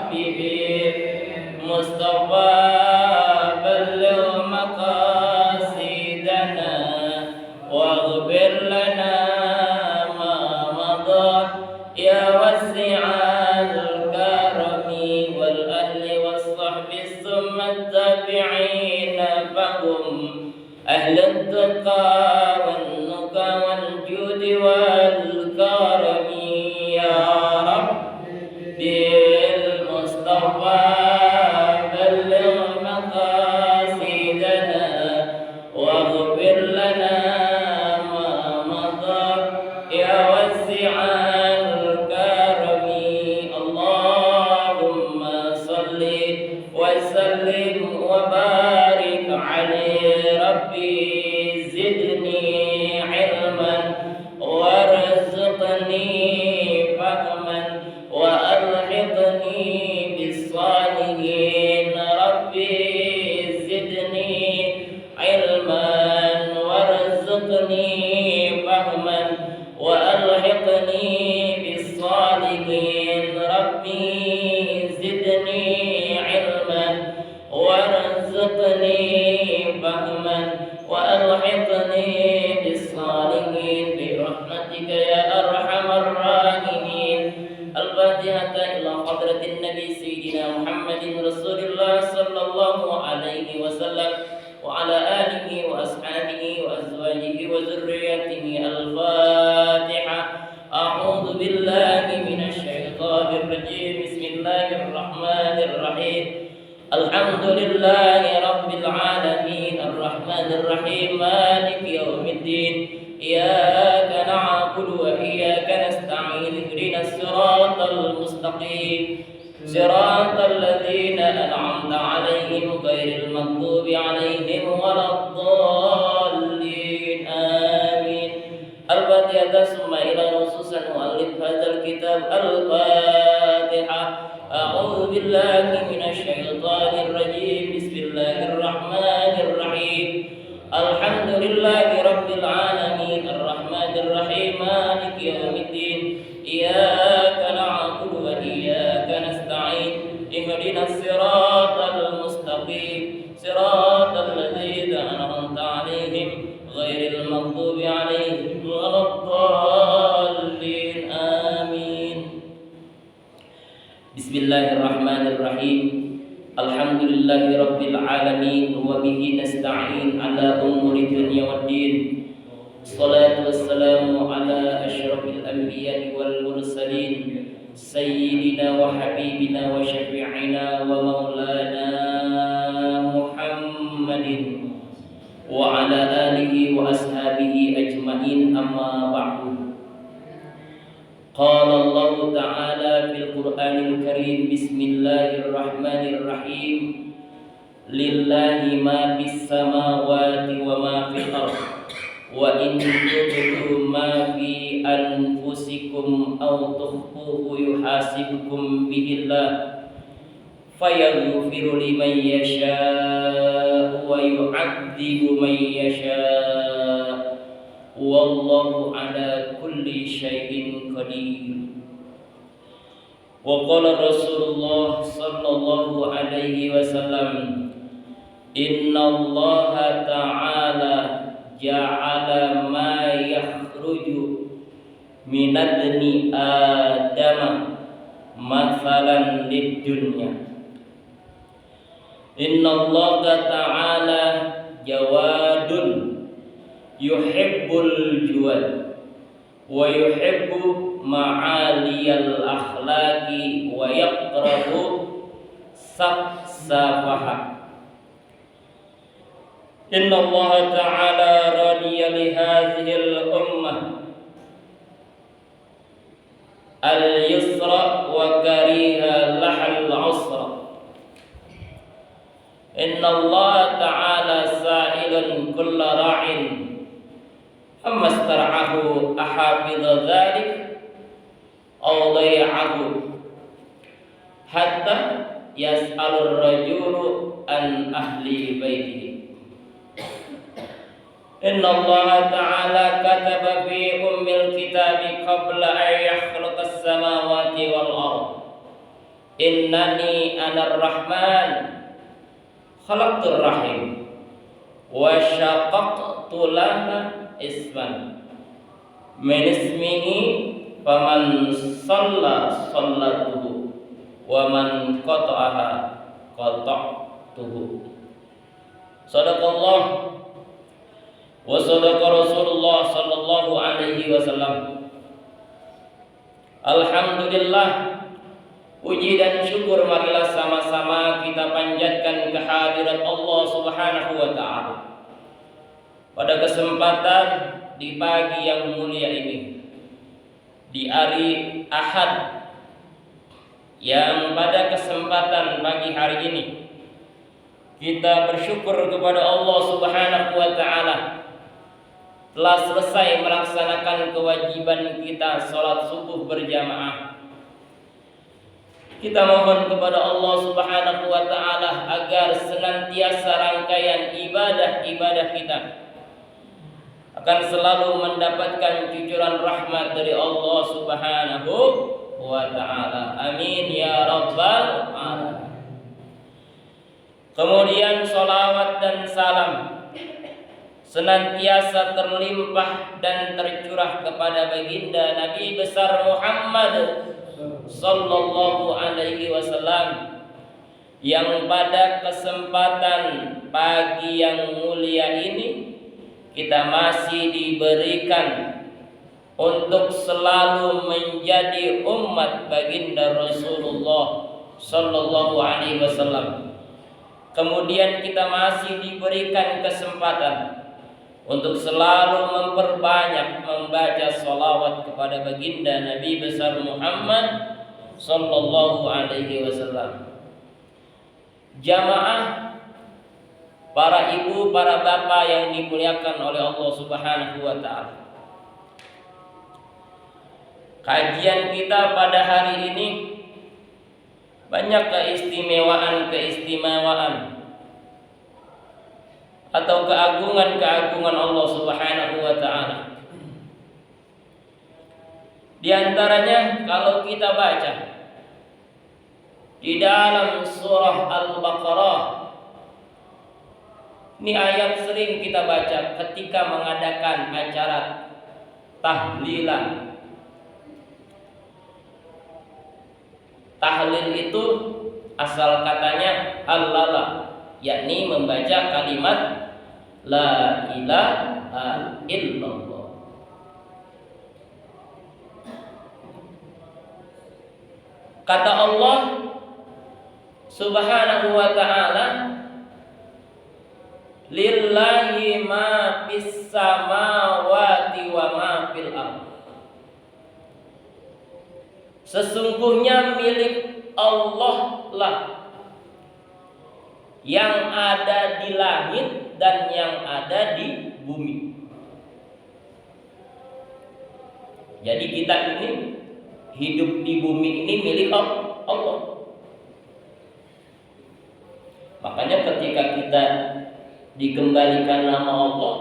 حبيبي مصطفى بلغ مقاصدنا واغفر لنا ما مضى يا وسع الكرم والأهل والصحب ثم التابعين فهم أهل التقى والنقى والجود والكرم يا رب بالمصطفى بلغ مقاصدنا واغفر لنا ما مضى يا وسع الكرم اللهم صل وسلم وبارك عليه ربي زدني علما وارزقني فهما وألحقني بالصالحين ربي زدني علما وارزقني فهما وألحقني بالصالحين ربي زدني علما وارزقني فهما وألحقني بالصالحين برحمتك يا أرحم الراحمين. الفاتحة إلى حضرة النبي سيدنا محمد رسول الله صلى الله عليه وسلم وعلى آله وأصحابه وأزواجه وذريته. الفاتحة. أعوذ بالله من الشيطان الرجيم. بسم الله الرحمن الرحيم. الحمد لله رب العالمين الرحمن الرحيم مالك يوم الدين إياك نعبد وإياك نستعين اهدنا الصراط المستقيم صراط الذين أنعمت عليهم غير المغضوب عليهم ولا الضالين آمين. الفاتحة ثم إلى رسول مؤلف هذا الكتاب. الفاتحة. أعوذ بالله من الشيطان الرجيم. بسم الله الرحمن الرحيم. الحمد لله رب العالمين الرحمن الرحيم مالك يوم الدين إياك نعبد وإياك نستعين اهدنا الصراط المستقيم صراط الذين أنعمت عليهم غير المغضوب عليهم ولا الضالين آمين. بسم الله الرحمن الرحيم. الحمد لله رب العالمين وبه نستعين على أمور الدنيا والدين. الصلاة والسلام على أشرف الأنبياء والمرسلين سيدنا وحبيبنا وشفيعنا ومولانا محمد وعلى آله وأصحابه أجمعين. أما بعد. قال الله تعالى في القرآن الكريم. بسم الله الرحمن الرحيم. لله ما في السماوات وما في الأرض وإن تبدوا ما في أنفسكم أو تخفوه يحاسبكم به الله فيغفر لمن يشاء ويعذب من يشاء والله على كل شيء قدير. وقال رسول الله صلى الله عليه وسلم إن الله تعالى جعل ما يخرج من ابن آدم مثلا للدنيا. إن الله تعالى جواد يحب الجواد ويحب معالي الأخلاق ويكره السفسفة. إن الله تعالى رضي لهذه الأمة اليسر وكره لها العسر. إن الله تعالى سائل كل راع أما استرعاه أحافظ ذلك أو ضيعه حتى يسأل الرجل عن أهل بيته. إن الله تعالى كتب في أم الكتاب قبل أن يخلق السماوات والأرض innani anar rahman khalaqtur rahim wa syaqaqtu laha isman min ismihi faman sallatuhu wa man qata'aha qata'tuhu. Sadaqallah wa sadaqa Rasulullah sallallahu alaihi wasallam. Alhamdulillah, puji dan syukur marilah sama-sama kita panjatkan kehadirat Allah Subhanahu wa taala. Pada kesempatan di pagi yang mulia ini, di hari Ahad, yang pada kesempatan pagi hari ini kita bersyukur kepada Allah Subhanahu wa taala telah selesai melaksanakan kewajiban kita salat subuh berjamaah. Kita mohon kepada Allah Subhanahu wa taala agar senantiasa rangkaian ibadah-ibadah kita akan selalu mendapatkan cucuran rahmat dari Allah Subhanahu wa taala. Amin ya rabbal alamin. Kemudian salawat dan salam senantiasa terlimpah dan tercurah kepada baginda Nabi besar Muhammad sallallahu alaihi wasallam, yang pada kesempatan pagi yang mulia ini kita masih diberikan untuk selalu menjadi umat baginda Rasulullah sallallahu alaihi wasallam. Kemudian kita masih diberikan kesempatan untuk selalu memperbanyak membaca salawat kepada baginda Nabi besar Muhammad sallallahu alaihi wasallam. Jamaah, para ibu, para bapak yang dimuliakan oleh Allah Subhanahu wa taala. Kajian kita pada hari ini banyak keistimewaan atau keagungan Allah Subhanahu wa taala. Di antaranya kalau kita baca di dalam surah Al-Baqarah, ini ayat sering kita baca ketika mengadakan acara tahlilan. Tahlil itu asal katanya halala, yakni membaca kalimat la ilaha illallah. Kata Allah Subhanahu wa ta'ala, lillahi ma fis samawati wa ma fil ardh. Sesungguhnya milik Allah lah yang ada di langit dan yang ada di bumi. Jadi kita ini hidup di bumi ini milik Allah. Makanya ketika kita dikembalikan nama Allah,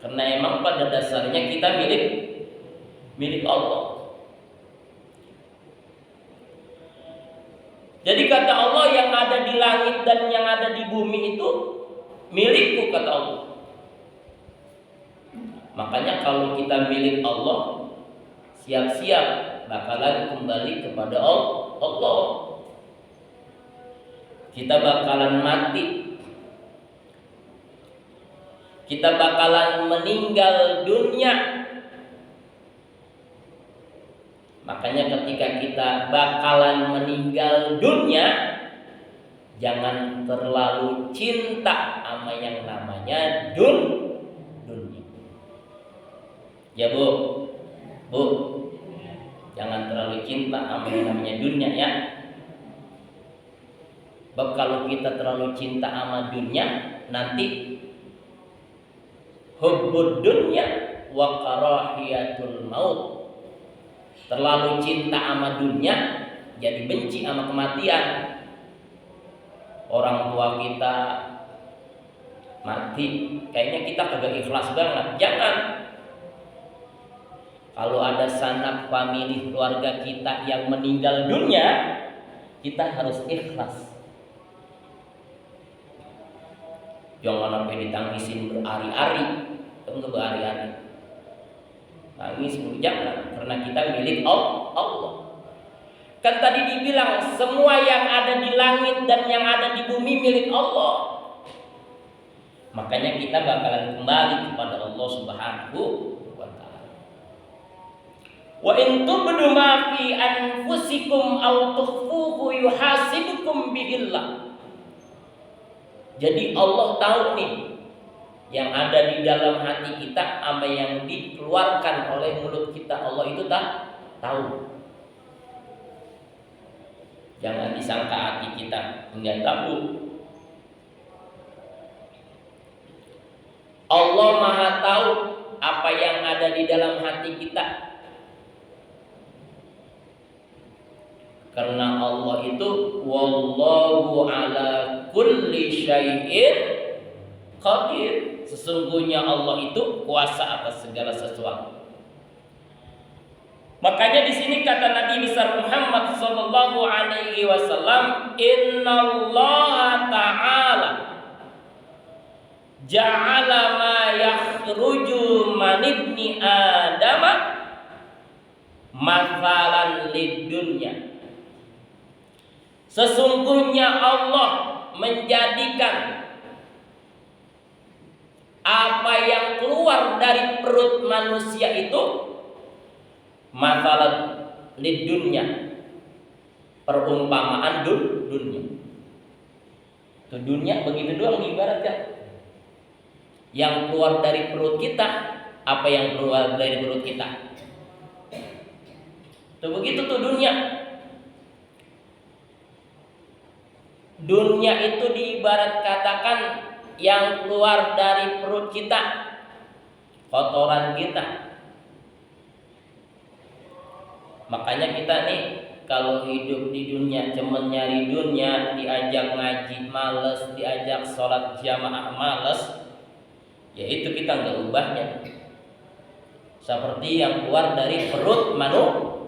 karena emang pada dasarnya kita milik Allah. Jadi kata Allah, yang ada di langit dan yang ada di bumi itu milikku, kata Allah. Makanya kalau kita milik Allah, siap-siap bakalan kembali kepada Allah. Kita bakalan mati. Kita bakalan meninggal dunia. Makanya ketika kita bakalan meninggal dunia, jangan terlalu cinta sama yang namanya dunia. Ya bu, jangan terlalu cinta sama yang namanya dunia ya. Sebab kalau kita terlalu cinta sama dunia, nanti hubbud dunya wa karahiyatul maut. Terlalu cinta sama dunia, jadi benci sama kematian. Orang tua kita mati, kayaknya kita kagak ikhlas banget. Jangan. Kalau ada sanak famili keluarga kita yang meninggal dunia, kita harus ikhlas. Jangan sampai ditangisin berhari-hari, enggak berhari-hari. Nangis jangan, karena kita milik Allah. Kan tadi dibilang semua yang ada di langit dan yang ada di bumi milik Allah. Makanya kita bakalan kembali kepada Allah Subhanahu wa taala. Wa in tubdu ma fi anfusikum aw tukhfuhu yuhasibukum bihillah. Jadi Allah tahu nih yang ada di dalam hati kita, apa yang dikeluarkan oleh mulut kita, Allah itu tahu. Jangan disangka hati kita enggak tahu. Allah Maha tahu apa yang ada di dalam hati kita. Karena Allah itu wallahu ala kulli syai'in qadir. Sesungguhnya Allah itu kuasa atas segala sesuatu. Makanya di sini kata Nabi besar Muhammad sallallahu alaihi wasallam, innallaha ta'ala ja'ala ma yakhruju man ibni adama mathalan lidunya. Sesungguhnya Allah menjadikan apa yang keluar dari perut manusia itu mathalan lidunya, perumpamaan dunia. Itu dunia begitu doang ibaratnya. Yang keluar dari perut kita, apa yang keluar dari perut kita. Tuh begitu tuh dunia. Dunia itu diibarat katakan yang keluar dari perut kita, kotoran kita. Makanya kita nih kalau hidup di dunia cuma nyari dunia, diajak ngaji males, diajak sholat jamaah males, ya itu kita nggak ubahnya. Seperti yang keluar dari perut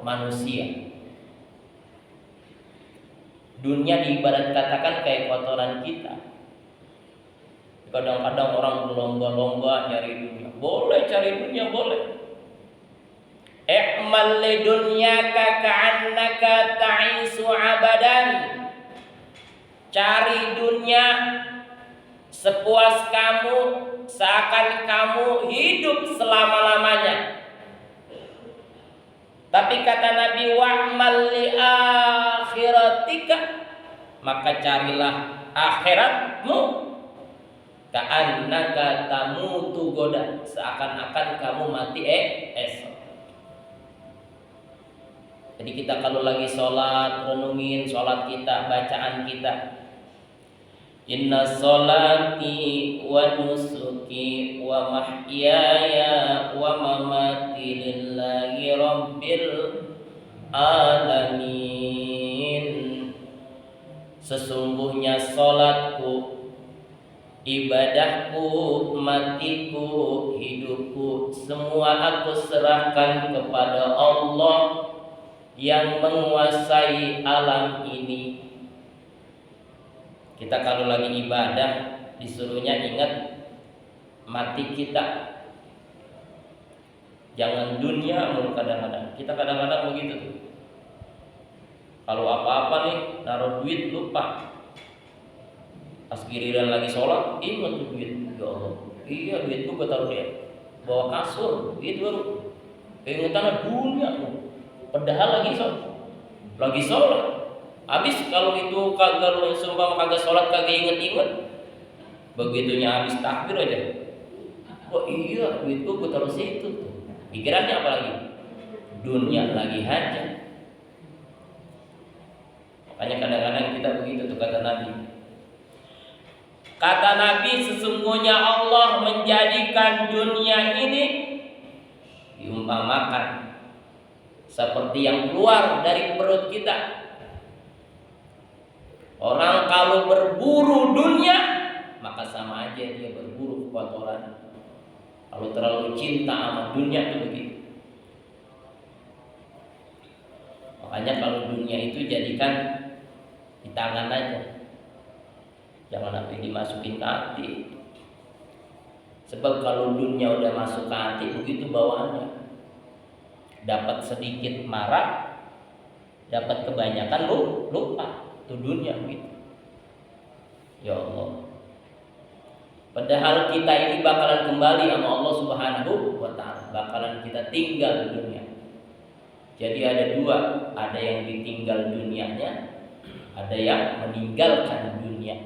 manusia. Dunia diibarat katakan kayak kotoran kita. Kadang-kadang orang berlomba-lomba nyari dunia. Boleh cari dunia, boleh. I'mal lidunyaka ka'annaka ta'isu abadan. Cari dunia sepuas kamu, seakan kamu hidup selama-lamanya. Tapi kata Nabi, wa'mal li akhiratika, maka carilah akhiratmu. Ka'annaka tamutu goda, seakan-akan kamu mati esok. Jadi kita kalau lagi sholat, renungin sholat kita, bacaan kita. Inna sholati wa nusuki wa mahyaya wa mamati lillahi rabbil alamin. Sesungguhnya sholatku, ibadahku, matiku, hidupku, semua aku serahkan kepada Allah yang menguasai alam ini. Kita kalau lagi ibadah disuruhnya ingat mati kita. Jangan dunia mulu kadang-kadang. Kita kadang-kadang begitu tuh. Kalau apa-apa nih naruh duit lupa. Pas giliran lagi sholat, ingat tuh duit. Ya Allah, iya duitku gue taruh dia bawa kasur, itu baru keingetan dunia. Padahal lagi sholat. Habis kalau itu kagak sumpah kagak sholat, kagak inget-inget, begitunya habis takbir aja. Oh iya duitku gue taruh situ. Pikirannya apa lagi? Dunia lagi haja. Makanya kadang-kadang kita begitu tuh kata Nabi. Kata Nabi, sesungguhnya Allah menjadikan dunia ini diumpamakan seperti yang keluar dari perut kita. Orang kalau berburu dunia, maka sama aja dia berburu kotoran. Kalau terlalu cinta sama dunia itu begitu. Makanya kalau dunia itu jadikan tangan aja. Jangan sampai dimasukin ke hati. Sebab kalau dunia udah masuk ke hati, begitu bawaannya. Dapat sedikit marah, dapat kebanyakan lupa. Itu dunia gitu. Ya Allah. Padahal kita ini bakalan kembali sama Allah Subhanahu wa ta'ala. Bakalan kita tinggal di dunia. Jadi ada dua, ada yang ditinggal dunianya, ada yang meninggalkan dunia.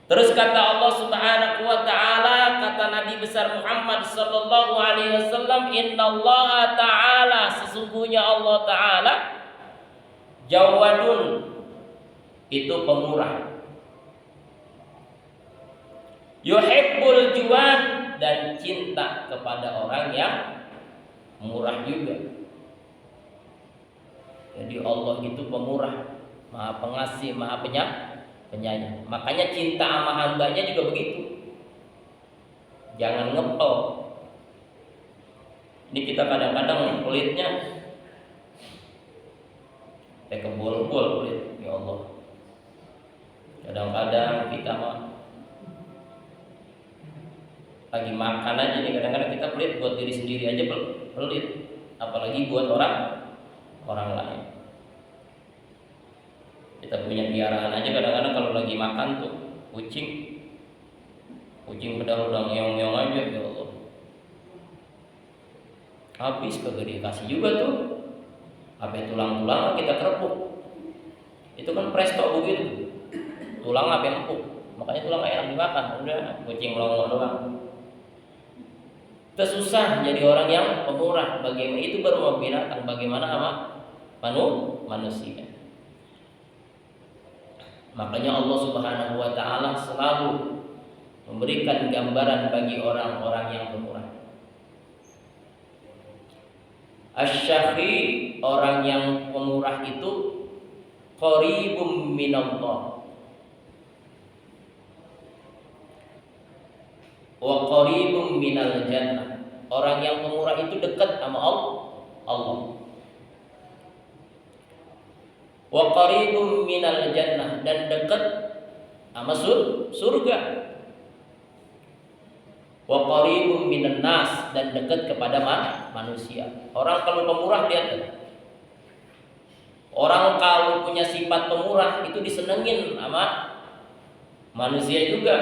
Terus kata Allah Subhanahu wa ta'ala, kata Nabi besar Muhammad sallallahu alaihi wasallam, innallaha ta'ala, sesungguhnya Allah ta'ala Jawadun, itu pemurah. Yuhibbul juwan, dan cinta kepada orang yang murah juga. Jadi Allah itu pemurah, Maha Pengasih, Maha Penyayang. Makanya cinta sama hambanya juga begitu. Jangan ngepel. Ini kita kadang-kadang kulitnya kebol-bol kulit, ya Allah. Kadang-kadang kita lagi makan aja nih, kadang-kadang kita pelit buat diri sendiri aja pelit, apalagi buat orang lain. Kita punya piaraan aja kadang-kadang kalau lagi makan tuh kucing pedang udah ngeong-ngeong aja, ya Allah. Habis kagak dikasih juga tuh. Sampai tulang-tulang kita kerepuk. Itu kan presto begitu. Tulang sampai empuk. Makanya tulang enak dimakan. Udah kucing melongo doang. Kita susah jadi orang yang pemurah. Bagaimana itu baru mau binatang, bagaimana sama manusia. Makanya Allah Subhanahu wa ta'ala selalu memberikan gambaran bagi orang-orang yang pemurah. Asy-syakhi, orang yang pemurah itu qaribum minallah wa qaribum minal jannah. Orang yang pemurah itu dekat sama Allah. Wa qaribum minal jannah, dan dekat sama surga. Wa qaribum minan nas, dan dekat kepada manusia. Orang kalau pemurah, lihat, orang kalau punya sifat pemurah itu disenengin sama manusia juga.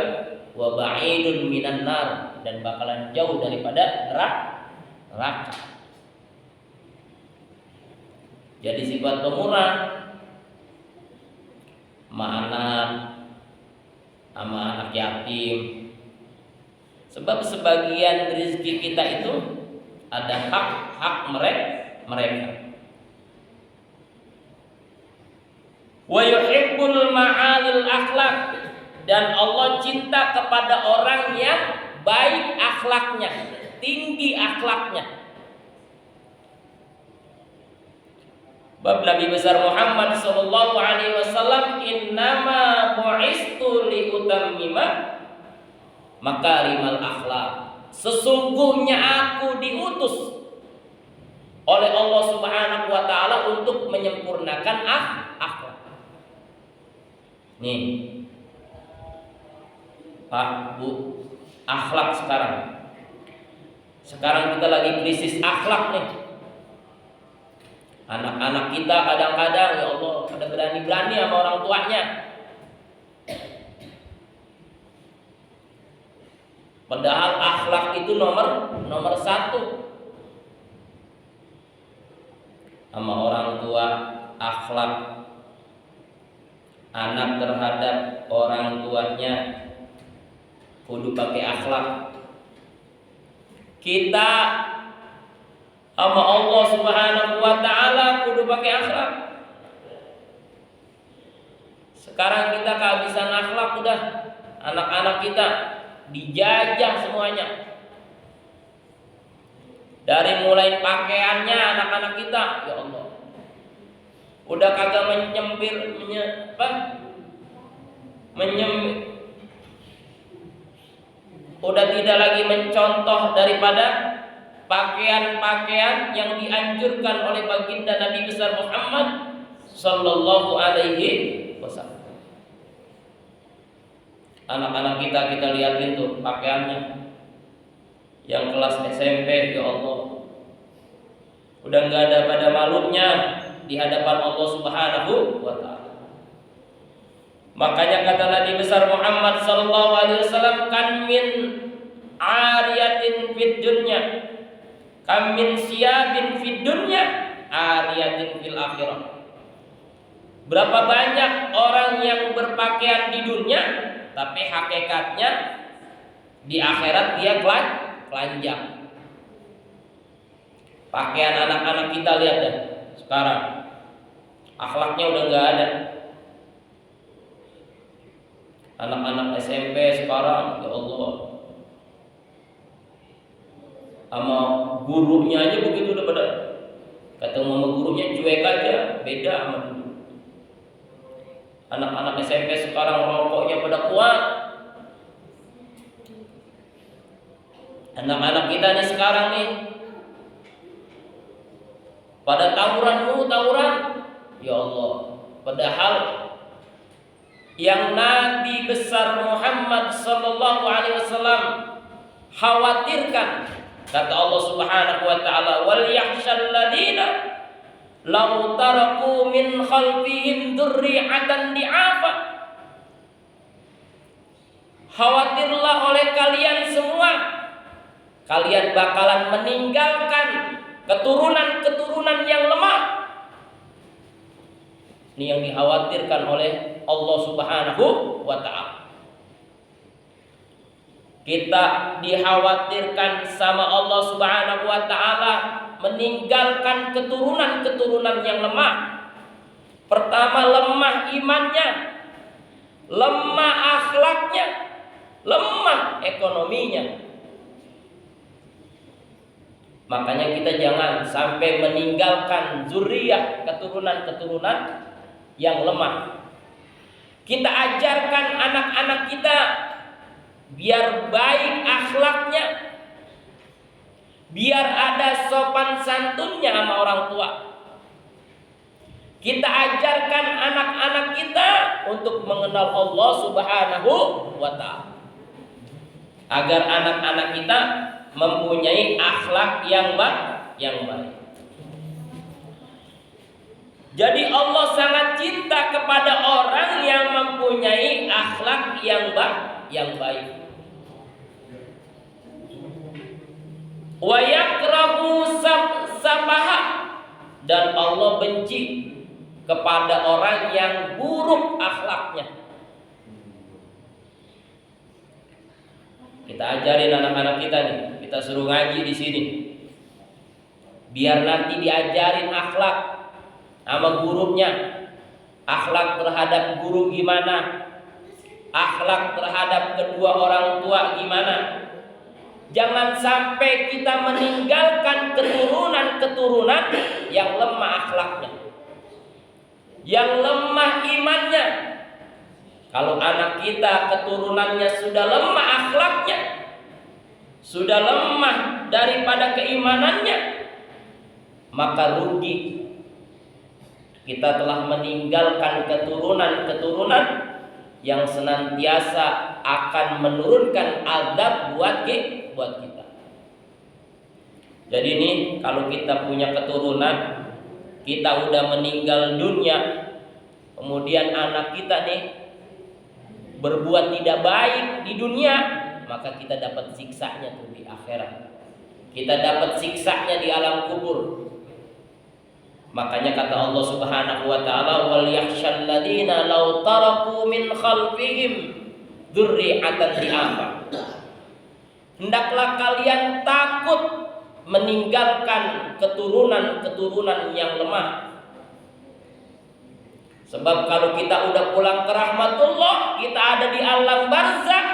Wa ba'idun minan nar, dan bakalan jauh daripada neraka. Jadi sifat pemurah sama anak yatim. Sebab sebagian rezeki kita itu ada hak mereka. Wa yuhibbul ma'alil akhlak, dan Allah cinta kepada orang yang baik akhlaknya, tinggi akhlaknya. Bab Nabi besar Muhammad sallallahu alaihi wasallam, innama bu'istu li utammima makarimal akhlak. Sesungguhnya aku diutus oleh Allah Subhanahu wa ta'ala untuk menyempurnakan akhlak. Nih, Pak, Bu, akhlak sekarang. Sekarang kita lagi krisis akhlak nih. Anak-anak kita kadang-kadang, ya Allah, pada berani-berani sama orang tuanya. Padahal akhlak itu nomor satu. Sama orang tua, akhlak anak terhadap orang tuanya kudu pakai akhlak. Kita sama Allah Subhanahu wa ta'ala kudu pakai akhlak. Sekarang kita kehabisan akhlak, udah anak-anak kita dijajah semuanya. Dari mulai pakaiannya anak-anak kita, ya Allah, udah kagak udah tidak lagi mencontoh daripada pakaian-pakaian yang dianjurkan oleh baginda Nabi besar Muhammad sallallahu alaihi wasallam. Anak-anak kita lihatin tuh pakaiannya. Yang kelas SMP, ya Allah, udah nggak ada pada malunya di hadapan Allah Subhanahu wa taala. Makanya kata Nabi besar Muhammad sallallahu alaihi wasallam, kan min ariyatin fid dunya, kam min siyabin fid dunya, ariyatin fil akhirah. Berapa banyak orang yang berpakaian di dunia, tapi hakikatnya di akhirat dia telanjang. Pakaian anak-anak kita lihat deh sekarang, akhlaknya udah nggak ada. Anak-anak SMP sekarang, ya Allah, sama gurunya aja begitu udah pada ketemu sama gurunya cuek aja, beda sama dulu. Anak-anak SMP sekarang rokoknya pada kuat. Anak-anak kita nih sekarang nih pada tawuran. Ya Allah, padahal yang Nabi besar Muhammad sallallahu alaihi wasallam khawatirkan, kata Allah Subhanahu wa taala, wal yakhshal ladina law taraku min khalfihim dzurri'atan di'afa. Khawatirlah oleh kalian semua, kalian bakalan meninggalkan keturunan-keturunan yang lemah. Ini yang dikhawatirkan oleh Allah Subhanahu wa ta'ala. Kita dikhawatirkan sama Allah Subhanahu wa ta'ala meninggalkan keturunan-keturunan yang lemah. Pertama, lemah imannya, lemah akhlaknya, lemah ekonominya. Makanya kita jangan sampai meninggalkan zuriyah, keturunan-keturunan yang lemah. Kita ajarkan anak-anak kita biar baik akhlaknya, biar ada sopan santunnya sama orang tua. Kita ajarkan anak-anak kita untuk mengenal Allah Subhanahu wa ta'ala, agar anak-anak kita mempunyai akhlak yang baik. Jadi Allah sangat cinta kepada orang yang mempunyai akhlak yang baik. Wa yakrahu safaha, dan Allah benci kepada orang yang buruk akhlaknya. Kita ajarin anak-anak kita nih, kita suruh ngaji di sini, biar nanti diajarin akhlak sama gurunya. Akhlak terhadap guru gimana, akhlak terhadap kedua orang tua gimana. Jangan sampai kita meninggalkan keturunan-keturunan yang lemah akhlaknya, yang lemah imannya. Kalau anak kita keturunannya sudah lemah akhlaknya, sudah lemah daripada keimanannya, maka rugi. Kita telah meninggalkan keturunan-keturunan yang senantiasa akan menurunkan azab buat kita. Jadi ini kalau kita punya keturunan, kita udah meninggal dunia, kemudian anak kita nih berbuat tidak baik di dunia, maka kita dapat siksanya tuh di akhirat. Kita dapat siksanya di alam kubur. Makanya kata Allah Subhanahu wa ta'ala, wal yakhshal ladina law taraku min khalfihim dzurri'atan di'afa. Hendaklah kalian takut meninggalkan keturunan-keturunan yang lemah. Sebab kalau kita udah pulang ke rahmatullah, kita ada di alam barzakh,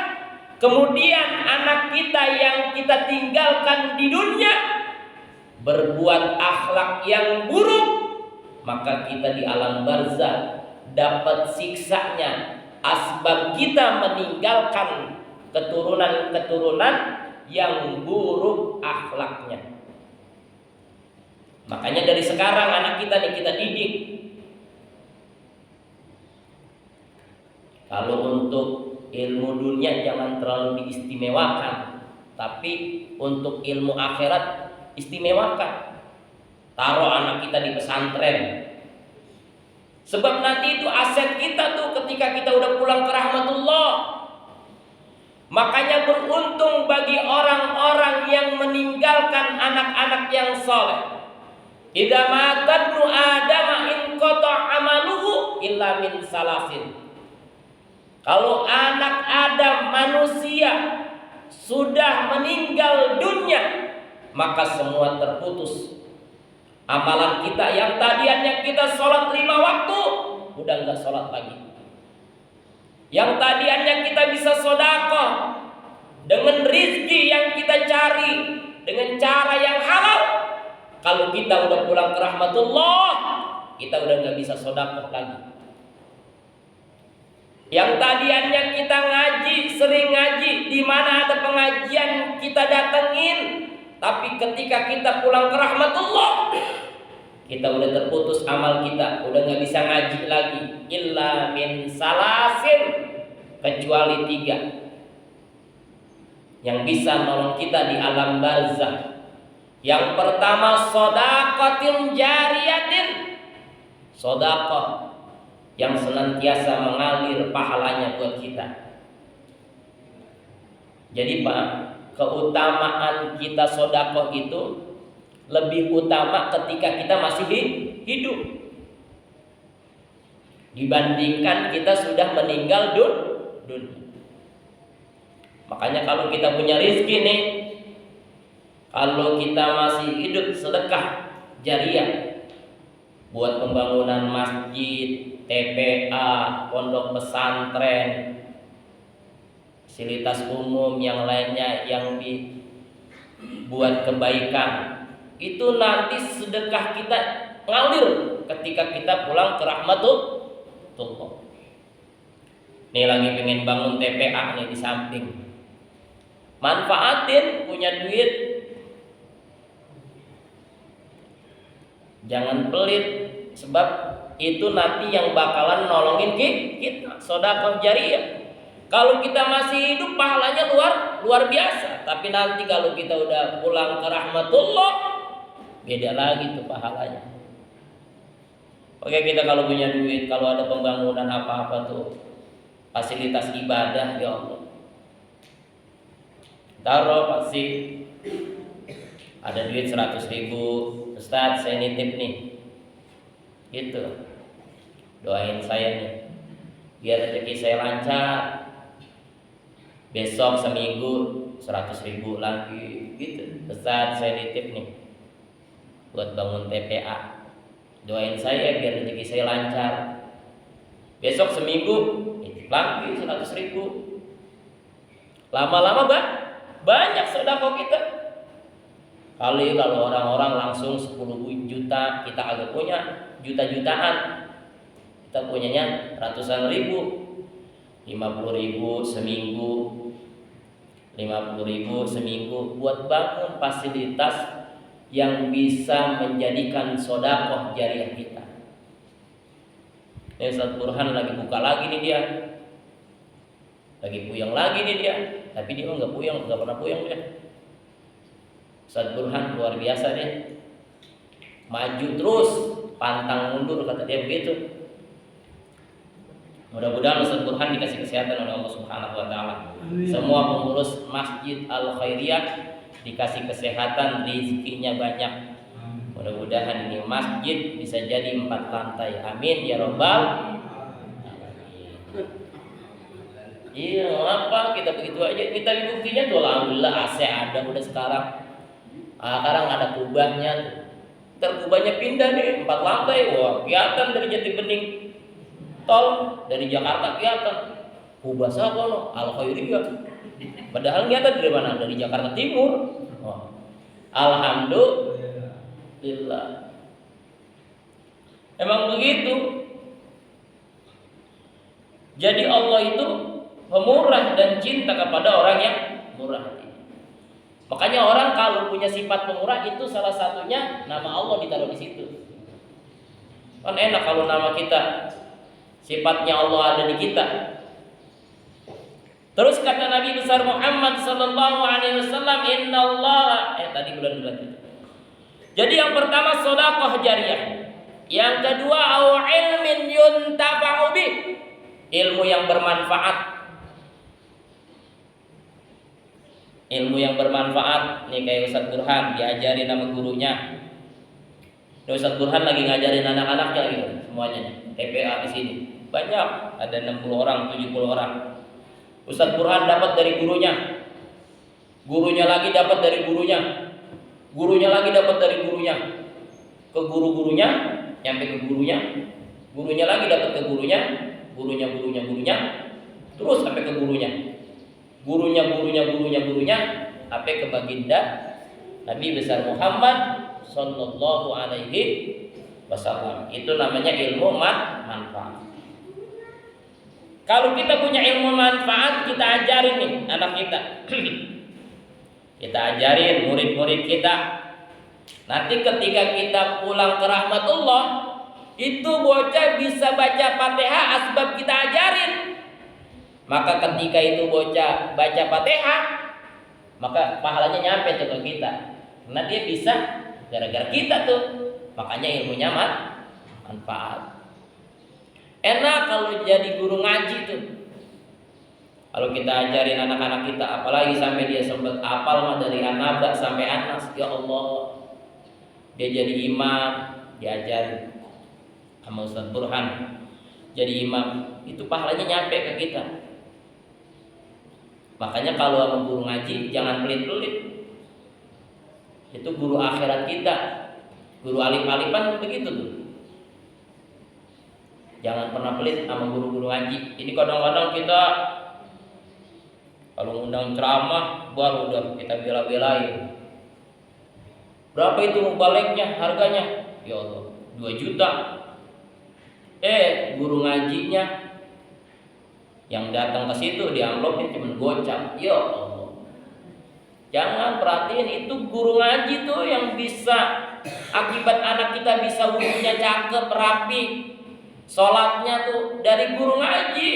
kemudian anak kita yang kita tinggalkan di dunia berbuat akhlak yang buruk, maka kita di alam barzakh dapat siksanya asbab kita meninggalkan keturunan-keturunan yang buruk akhlaknya. Makanya dari sekarang anak kita nih kita didik Kalau untuk ilmu dunia jangan terlalu diistimewakan, tapi untuk ilmu akhirat istimewakan. Taruh anak kita di pesantren. Sebab nanti itu aset kita tuh ketika kita udah pulang ke rahmatullah. Makanya beruntung bagi orang-orang yang meninggalkan anak-anak yang soleh. Idza mata ibnu Adam inqata amaluhu illa min salasin. Kalau anak Adam manusia sudah meninggal dunia, maka semua terputus. Amalan kita yang tadinya kita sholat 5 waktu, udah nggak sholat lagi. Yang tadinya kita bisa sedekah dengan rizki yang kita cari dengan cara yang halal, kalau kita udah pulang ke rahmatullah, kita udah nggak bisa sedekah lagi. Yang tadinya kita ngaji, sering ngaji, di mana ada pengajian kita datengin, tapi ketika kita pulang ke rahmatullah, kita udah terputus amal kita, udah nggak bisa ngaji lagi. Illa min salasin, kecuali 3 yang bisa nolong kita di alam barzakh. Yang pertama shadaqatin jariyatin, sedekah yang senantiasa mengalir pahalanya buat kita. Jadi Pak, keutamaan kita sedekah itu lebih utama ketika kita masih hidup dibandingkan kita sudah meninggal dunia. Makanya kalau kita punya rezeki nih, kalau kita masih hidup, sedekah jariah buat pembangunan masjid, TPA, pondok pesantren, fasilitas umum yang lainnya yang dibuat kebaikan, itu nanti sedekah kita ngalir ketika kita pulang ke rahmatullah. Nih lagi pengen bangun TPA nih di samping, manfaatin, punya duit, jangan pelit, sebab itu nanti yang bakalan nolongin kita, sedekah jariah. Kalau kita masih hidup pahalanya luar biasa, tapi nanti kalau kita udah pulang ke rahmatullah, beda lagi tuh pahalanya. Oke, kita kalau punya duit, kalau ada pembangunan apa-apa tuh, fasilitas ibadah, ya Allah, taruh pasti ada duit 100.000, Ustadz saya nitip nih, gitu. Doain saya nih biar rezeki saya lancar, besok seminggu 100.000 lagi, gitu. Ustadz saya nitip nih buat bangun TPA, doain saya biar rezeki saya lancar, besok seminggu nitip lagi 100.000. Lama-lama banyak sedekah kita. Kalau orang-orang langsung 10 juta, kita agak punya juta-jutaan, kita punyanya ratusan ribu, 50.000 seminggu, 50.000 seminggu buat bangun fasilitas yang bisa menjadikan sedekah jariah kita. Ini Ustaz Burhan lagi buka lagi nih dia, lagi puyeng lagi nih dia, tapi dia nggak puyeng, nggak pernah puyeng dia. Ustaz Burhan luar biasa deh, maju terus, pantang mundur, kata dia begitu. Mudah-mudahan Ustaz Burhan dikasih kesehatan oleh Allah Subhanahu wa taala. Semua pengurus Masjid Al Khairiyah dikasih kesehatan, rezekinya banyak. Mudah-mudahan ini masjid bisa jadi 4 lantai. Amin ya rabbal alamin. Iya, apa kita begitu aja? Kita buktinya tuh alhamdulillah AC ada udah sekarang. Sekarang ada kubahnya tuh. Ntar kubahnya pindah nih 4 lantai. Wah, kelihatan dari Jati Bening tol, dari Jakarta kelihatan. Kubah siapa no? Al Khairiyah. Padahal kelihatan dari mana? Dari Jakarta Timur. Oh. Alhamdulillah. Emang begitu. Jadi Allah itu pemurah dan cinta kepada orang yang murah hati. Makanya orang kalau punya sifat pemurah itu salah satunya nama Allah ditaruh di situ. Kan enak kalau nama kita, sifatnya Allah ada di kita. Terus kata Nabi besar Muhammad sallallahu alaihi wasallam, innallaha tadi bulan itu. Jadi yang pertama sedekah jariyah. Yang kedua au ilmin yuntafa'u bih, ilmu yang bermanfaat. Ilmu yang bermanfaat nih kayak Ustaz Burhan diajarin sama gurunya. Ustaz Burhan lagi ngajarin anak-anaknya gitu, semuanya nih. TPA di sini. Banyak, ada 60 orang, 70 orang. Ustaz Burhan dapat dari gurunya. Gurunya lagi dapat dari gurunya. Gurunya lagi dapat dari gurunya. Ke guru-gurunya, nyampe ke gurunya. Gurunya lagi dapat ke gurunya. Gurunya. Terus sampai ke gurunya. Gurunya, sampai ke baginda Nabi besar Muhammad sallallahu alaihi wasallam. Itu namanya ilmu manfaat. Kalau kita punya ilmu manfaat, kita ajarin nih anak kita. Kita ajarin murid-murid kita. Nanti ketika kita pulang ke rahmatullah, itu bocah bisa baca Fatihah asbab kita ajarin. Maka ketika itu bocah baca Fatihah, maka pahalanya nyampe tuh ke kita. Karena dia bisa gara-gara kita tuh. Makanya ilmunya manfaat. Enak kalau jadi guru ngaji tuh. Kalau kita ajarin anak-anak kita, apalagi sampai dia sempat hafal mah dari An-Naba sampai Anas, ya Allah. Dia jadi imam, diajarin sama Ustaz Burhan. Jadi imam, itu pahalanya nyampe ke kita. Makanya kalau sama guru ngaji jangan pelit-pelit. Itu guru akhirat kita. Guru alif-alifan begitu tuh. Jangan pernah pelit sama guru-guru ngaji. Ini kadang-kadang kita kalau ngundang ceramah baru udah kita bela-belain. Berapa itu mubaliknya harganya? Ya Allah, 2 juta. Guru ngajinya yang datang ke situ di amplopnya cuma gocap. Ya Allah. Jangan perhatiin itu guru ngaji tuh yang bisa akibat anak kita bisa wudunya cakep, rapi. Sholatnya tuh dari guru ngaji.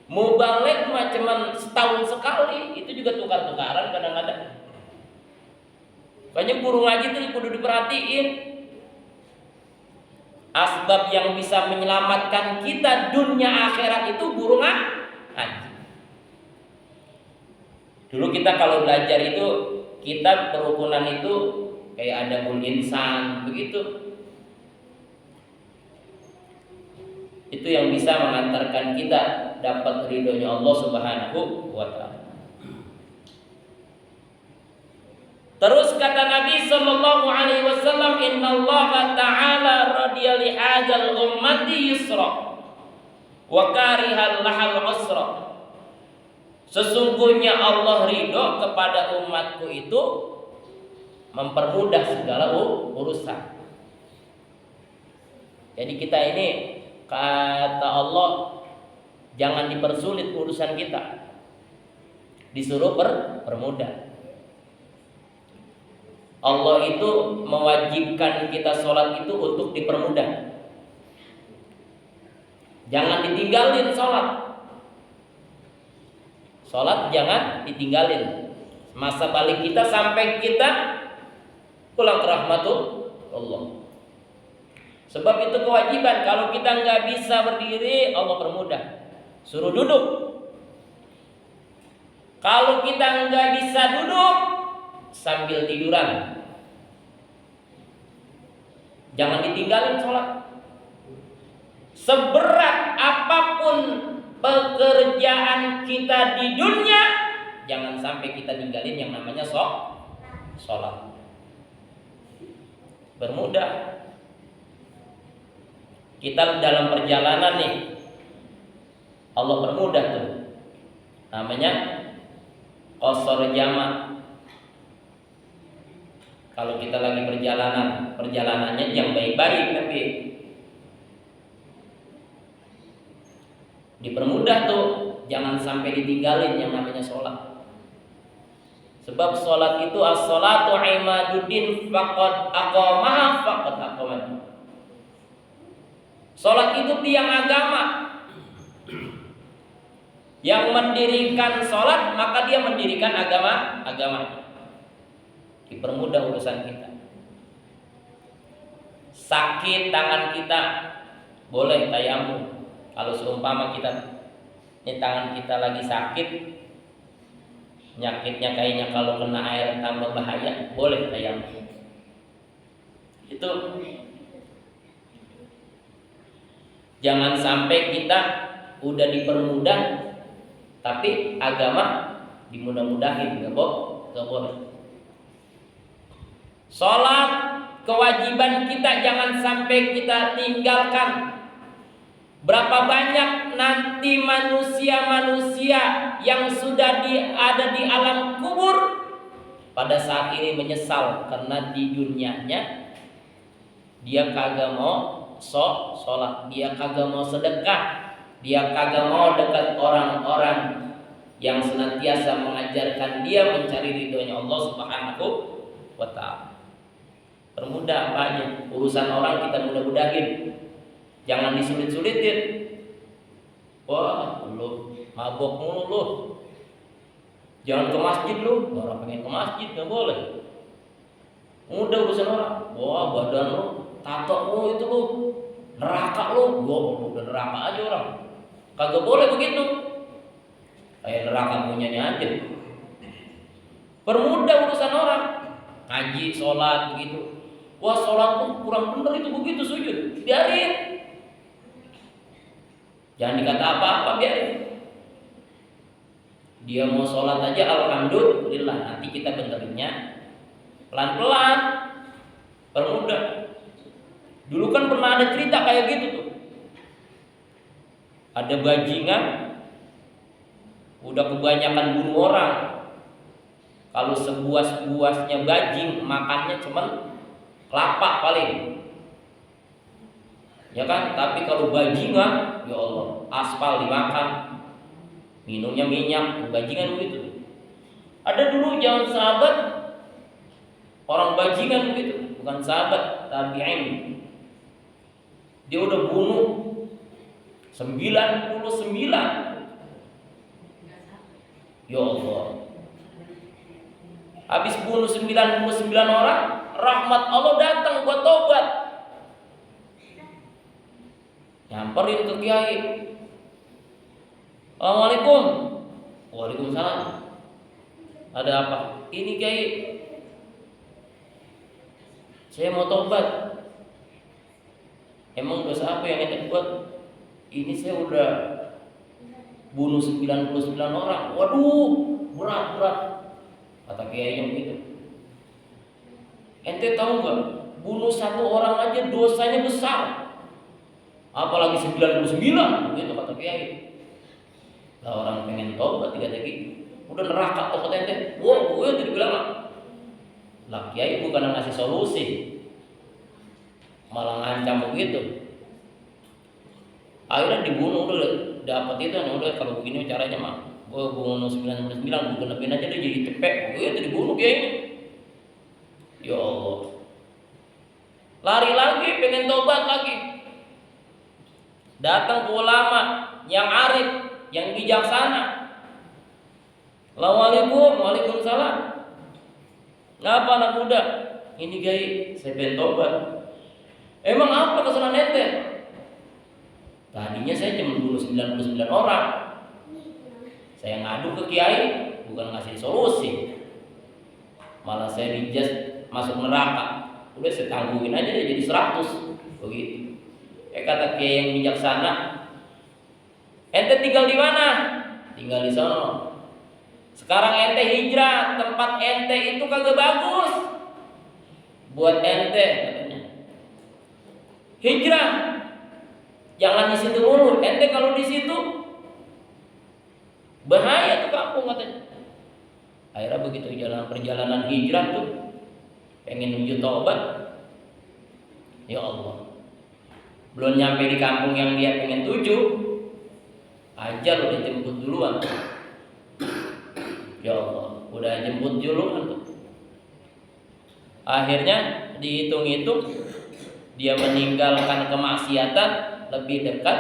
Mubalik mah cuman setahun sekali. Itu juga tukar-tukaran kadang-kadang. Banyak guru ngaji tuh kudu diperhatiin. Asbab yang bisa menyelamatkan kita dunia akhirat itu guru ngaji. Dulu kita kalau belajar itu, kita perukunan itu kayak ada insan begitu. Itu yang bisa mengantarkan kita dapat ridhonya Allah Subhanahu wa ta'ala. Terus kata Nabi sallallahu alaihi wasallam, innallaha ta'ala radiya li hadzal ummati yusra wa karihal lahal usra. Sesungguhnya Allah ridho kepada umatku itu mempermudah segala urusan. Jadi kita ini kata Allah jangan dipersulit urusan kita, disuruh permudah. Allah itu mewajibkan kita sholat itu untuk dipermudah. Jangan ditinggalin sholat. Sholat jangan ditinggalin. Masa balik kita sampai kita pulang ke rahmatullah. Sebab itu kewajiban. Kalau kita nggak bisa berdiri, Allah permudah, suruh duduk. Kalau kita nggak bisa duduk, sambil tiduran. Jangan ditinggalin sholat. Seberat apapun pekerjaan kita di dunia, jangan sampai kita tinggalin yang namanya sholat. Bermudah. Kita dalam perjalanan nih, Allah permudah tuh. Namanya qasar jamak. Kalau kita lagi perjalanannya yang baik-baik, tapi dipermudah tuh, jangan sampai ditinggalin yang namanya sholat. Sebab sholat itu as-sholatu imaduddin faqad aqamaha faqad aqamat. Sholat itu tiang agama. Yang mendirikan sholat maka dia mendirikan agama. Dipermudah urusan kita. Sakit tangan kita boleh tayamum. Kalau seumpama kita ini tangan kita lagi sakit, nyakitnya kayaknya kalau kena air tambah bahaya, boleh tayamum. Itu jangan sampai kita udah dipermudah tapi agama dimudah-mudahin, gak boleh. Sholat kewajiban kita jangan sampai kita tinggalkan. Berapa banyak nanti manusia-manusia yang sudah ada di alam kubur pada saat ini menyesal karena di dunianya dia kagak mau sholat, dia kagak mau sedekah, dia kagak mau dekat orang-orang yang senantiasa mengajarkan dia mencari ridhonya Allah Subhanahu wa ta'ala. Permudah apa aja urusan orang kita mudah-mudahin. Jangan disulit-sulitin. Wah, lu mabok mulu lu. Jangan ke masjid lu. Orang pengen ke masjid gak boleh. Mudah urusan orang. Wah, badan lu, tato lu itu lu, neraka lu. Wah, udah neraka aja orang. Kagak boleh begitu. Kayak neraka punyanya aja. Permudah urusan orang. Ngaji, sholat begitu. Wah, sholat lu kurang bener itu begitu sujud. Biarin. Jangan dikata apa-apa, biarin. Dia mau sholat aja alhamdulillah, nanti kita benerinnya pelan-pelan, permudah. Dulu kan pernah ada cerita kayak gitu tuh. Ada bajingan udah kebanyakan bunuh orang. Kalau sebuas-buasnya bajing makannya cuman kelapa paling. Ya kan, tapi kalau bajingan, ya Allah, aspal dimakan, minumnya minyak, bajingan begitu. Ada dulu zaman sahabat orang bajingan begitu, bukan sahabat, tabi'in. Dia udah bunuh 99. Ya Allah. Habis bunuh 99 orang, rahmat Allah datang buat tobat. Nyamperin ke kiai. Assalamualaikum. Waalaikumsalam. Ada apa? Ini kiai, saya mau tobat. Emang dosa apa yang ente buat? Ini saya udah bunuh 99 orang. Waduh, berat. Kata kiai yang begitu. Ente tahu nggak? Bunuh satu orang aja dosanya besar. Apalagi 99, gitu kata kiai. Lah orang pengen tobat tiga lagi, udah neraka tobat ente. Wah, gue jadi bilang lah kiai bukan ngasih solusi, malah ngancam begitu. Akhirnya dibunuh udah dapat itu, udah kalau begini caranya mah, gue bunuh 99, gue genepin aja dia jadi cepet. Gue itu dibunuh kiai. Ya Allah, lari lagi pengen tobat lagi. Datang ke ulama yang arif, yang bijaksana. Assalamualaikum, waalaikumsalam. Ngapa anak muda? Ini kiai, saya pengen tobat. Emang apa kesalahan ente? Tadinya saya cuma bunuh 99 orang. Saya ngadu ke kiai, bukan ngasih solusi. Malah saya dijudge masuk neraka. Udah saya tangguhin aja dia jadi 100. Begitu. Kata kiai yang bijaksana, ente tinggal di mana? Tinggal di sono. Sekarang ente hijrah, tempat ente itu kagak bagus buat ente katanya. Hijrah, jangan di situ mulu. Ente kalau di situ bahaya tuh kampung katanya. Akhirnya begitu perjalanan hijrah tuh, pengen menuju taubat. Ya Allah, belum nyampe di kampung yang dia pengen tuju, ajal udah jemput duluan. Ya Allah, udah jemput duluan tuh. Akhirnya dihitung-hitung dia meninggalkan kemaksiatan lebih dekat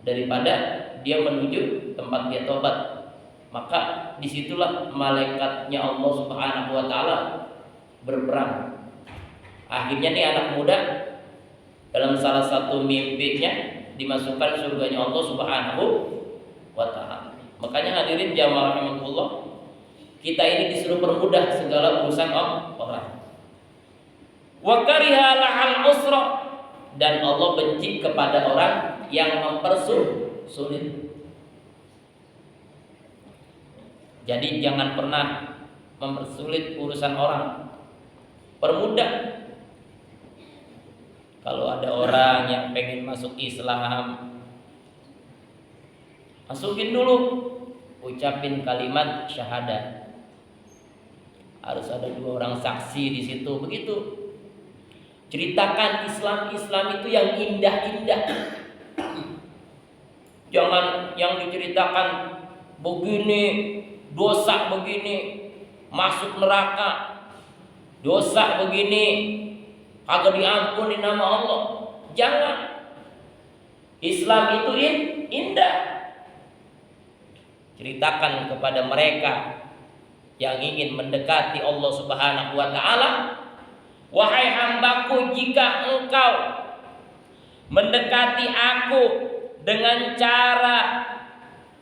daripada dia menuju tempat dia tobat. Maka disitulah malaikatnya Allah Subhanahu wa Ta'ala berperang. Akhirnya nih anak muda dalam salah satu mimpinya dimasukkan surganya Allah Subhanahu wa Ta'ala. Makanya hadirin jamaah rahimakumullah, kita ini disuruh permudah segala urusan orang. Wa kariha lahal usra, dan Allah benci kepada orang yang mempersulit. Jadi jangan pernah mempersulit urusan orang, permudah. Kalau ada orang yang pengen masuk Islam, masukin dulu, ucapin kalimat syahadat. Harus ada 2 orang saksi di situ, begitu. Ceritakan Islam itu yang indah-indah. Jangan yang diceritakan begini, dosa begini, masuk neraka, dosa begini, kagak diampuni nama Allah. Jangan. Islam itu indah. Ceritakan kepada mereka yang ingin mendekati Allah Subhanahu wa Ta'ala, wahai hambaku, jika engkau mendekati aku dengan cara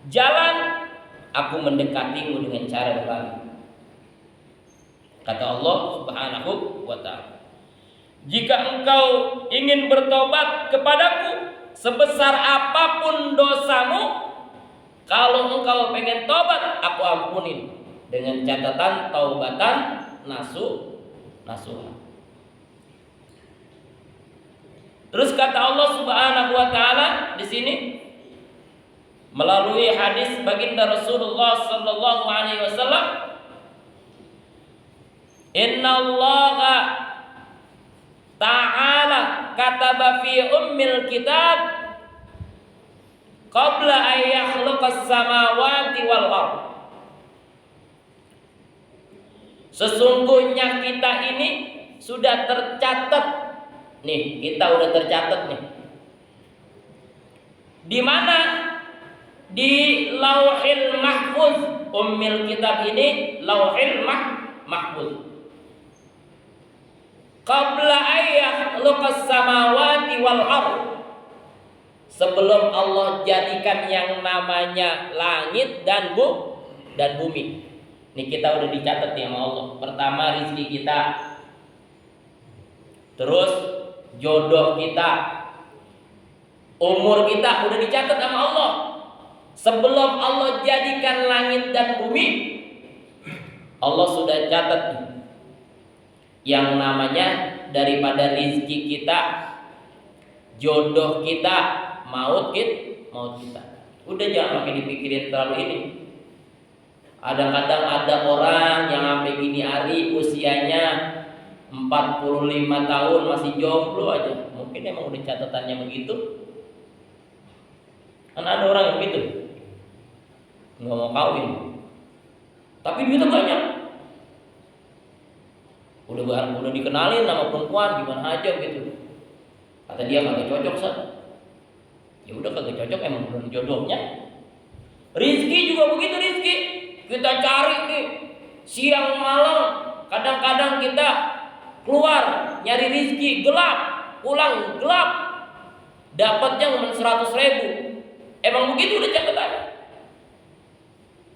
jalan, aku mendekatimu dengan cara berlari. Kata Allah Subhanahu wa Ta'ala, jika engkau ingin bertobat kepadaku sebesar apapun dosamu, kalau engkau pengen tobat, aku ampunin dengan catatan taubatan nasuha. Terus kata Allah Subhanahu wa Ta'ala di sini melalui hadis baginda Rasulullah sallallahu alaihi wasallam, innallaha ta'ala kataba fi ummil kitab qabla an yakhluqas samawati wal ardh. Sesungguhnya kita ini sudah tercatat nih, kita udah tercatat nih. Di mana? Di Lauhil Mahfuz. Ummil kitab ini Lauhil Mahfuz. Qabla ayyakhlaqas samawati wal ardh. Sebelum Allah jadikan yang namanya langit dan bumi. Ini kita udah dicatat ya sama Allah. Pertama rezeki kita, terus jodoh kita, umur kita udah dicatat sama Allah. Sebelum Allah jadikan langit dan bumi, Allah sudah catat yang namanya daripada rezeki kita, jodoh kita, maut kita. Udah jangan pakai dipikirin terlalu ini. Kadang-kadang ada orang yang sampai gini hari usianya 45 tahun masih jomblo aja. Mungkin emang udah catatannya begitu. Kan ada orang yang begitu, nggak mau kawin, tapi duitnya banyak. Udah dikenalin sama perempuan gimana aja gitu. Kata dia kagak cocok, Sat. Ya udah kagak cocok, emang belum jodohnya. Rizki juga begitu, rizki kita cari nih siang malam. Kadang-kadang kita keluar nyari rizki gelap, pulang gelap, dapatnya cuma 100.000. Emang begitu udah catatannya.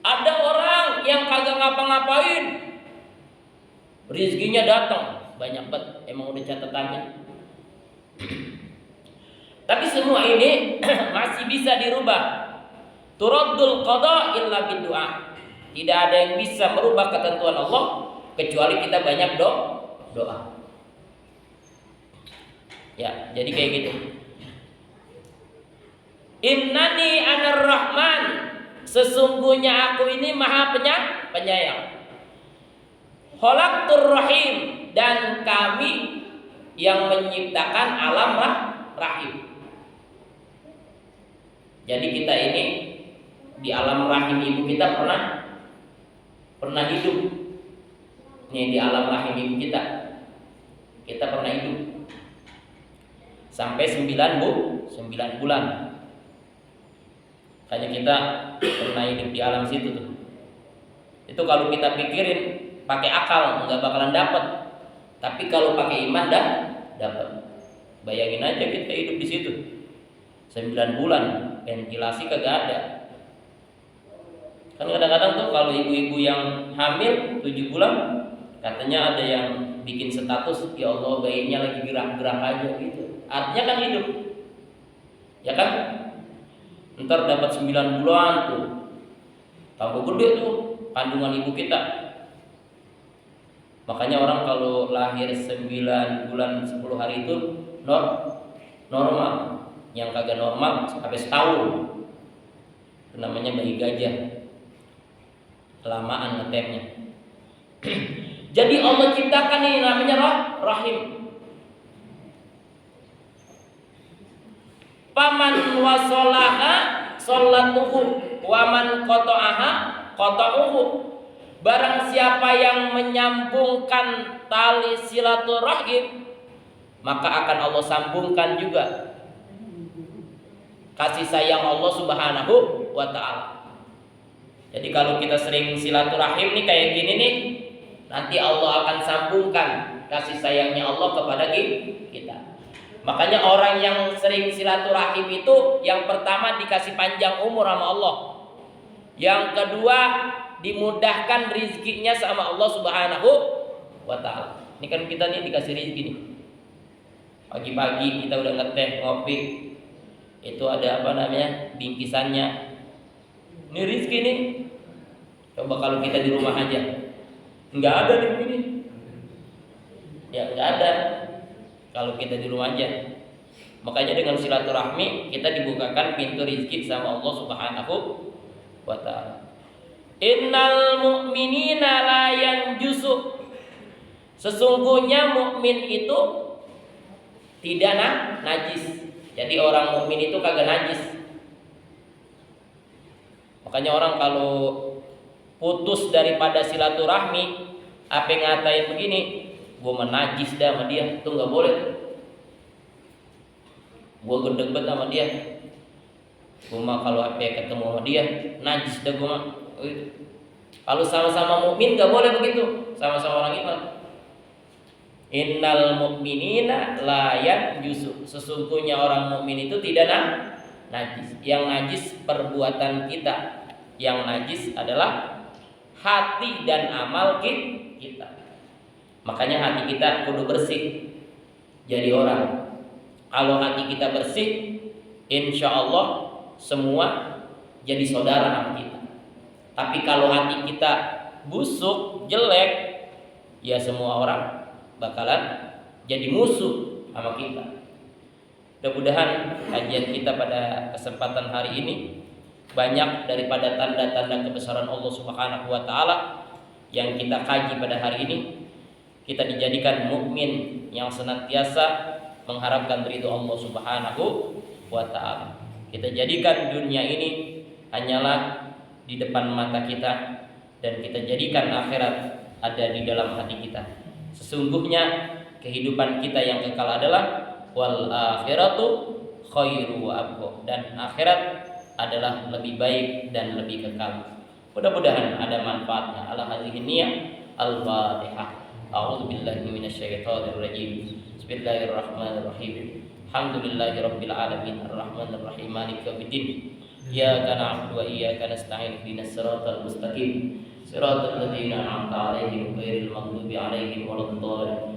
Ada orang yang kagak ngapa-ngapain, rizkinya datang banyak banget, emang udah catatannya. Tapi semua ini masih bisa dirubah. Turaddul qada illa biddu'a. Tidak ada yang bisa merubah ketentuan Allah kecuali kita banyak doa. Ya, jadi kayak gitu. Innani anar rahman, sesungguhnya aku ini maha penyayang. Khalaqtur rahim, dan kami yang menciptakan alam rahim. Jadi kita ini di alam rahim ibu kita pernah hidup. Nih di alam rahim ibu kita pernah hidup sampai 9 bulan. Makanya kita pernah hidup di alam situ tuh. Itu kalau kita pikirin pakai akal nggak bakalan dapat. Tapi kalau pakai iman dah dapat. Bayangin aja kita hidup di situ 9 bulan, ventilasi kagak ada. Kan kadang-kadang tuh kalau ibu-ibu yang hamil 7 bulan, katanya ada yang bikin status, ya Allah bayinya lagi gerak-gerak aja gitu. Artinya kan hidup, ya kan? Ntar dapat 9 bulan tuh, tambah gede tuh kandungan ibu kita. Makanya orang kalau lahir 9 bulan 10 hari itu normal. Yang kagak normal sampai setahun, itu namanya bayi gajah, kelamaan ngetemnya. Jadi Allah ciptakan ini namanya rahim. Paman wasolaha sholatuhu waman qata'aha qata'uhu. Barang siapa yang menyambungkan tali silaturahim, maka akan Allah sambungkan juga kasih sayang Allah Subhanahu wa ta'ala. Jadi kalau kita sering silaturahim nih kayak gini nih, nanti Allah akan sambungkan kasih sayangnya Allah kepada kita. Makanya orang yang sering silaturahim itu yang pertama dikasih panjang umur sama Allah. Yang kedua dimudahkan rizkinya sama Allah Subhanahu wa ta'ala. Ini kan kita nih dikasih rizki nih. Pagi-pagi kita udah ngeteh, ngopi. Itu ada apa namanya? Bingkisannya. Ini rizki nih. Coba kalau kita di rumah aja. Enggak ada di sini. Ya enggak ada. Kalau kita di rumah aja. Makanya dengan silaturahmi kita dibukakan pintu rizki sama Allah Subhanahu wa ta'ala. Innal mu'minina la yanjusu. Sesungguhnya mukmin itu tidak najis. Jadi orang mukmin itu kagak najis. Makanya orang kalau putus daripada silaturahmi, apa ngatain begini, gua menajis dah sama dia, itu nggak boleh. Gua gedebet sama dia. Gua mah kalau apa ketemu sama dia, najis dah gua mah. Kalau sama-sama mukmin nggak boleh begitu, sama-sama orang iman. Innal mu'minina la yanjusu. Sesungguhnya orang mukmin itu tidak najis. Yang najis perbuatan kita. Yang najis adalah hati dan amal kita. Makanya hati kita kudu bersih. Jadi orang. Kalau hati kita bersih, insya Allah semua jadi saudara sama kita. Tapi kalau hati kita busuk, jelek, ya semua orang bakalan jadi musuh sama kita. Mudah-mudahan kajian kita pada kesempatan hari ini banyak daripada tanda-tanda kebesaran Allah Subhanahu wa ta'ala yang kita kaji pada hari ini, kita dijadikan mukmin yang senantiasa mengharapkan ridho Allah Subhanahu wa ta'ala. Kita jadikan dunia ini hanyalah di depan mata kita, dan kita jadikan akhirat ada di dalam hati kita. Sesungguhnya kehidupan kita yang kekal adalah wal akhiratu khairu wa abqa, dan akhirat adalah lebih baik dan lebih kekal. Mudah-mudahan ada manfaatnya. Ala hadhihi niyyah al-Fatihah. A'udzu billahi minasyaitonir rajim. Bismillahirrahmanirrahim. Alhamdulillahirabbil alamin arrahmanir rahim maliki yaumiddin. Iyyaka na'budu wa iyyaka nasta'in ihdinas siratal mustaqim. Siratal ladzina an'amta 'alaihim ghairil maghdubi 'alaihim waladdallin.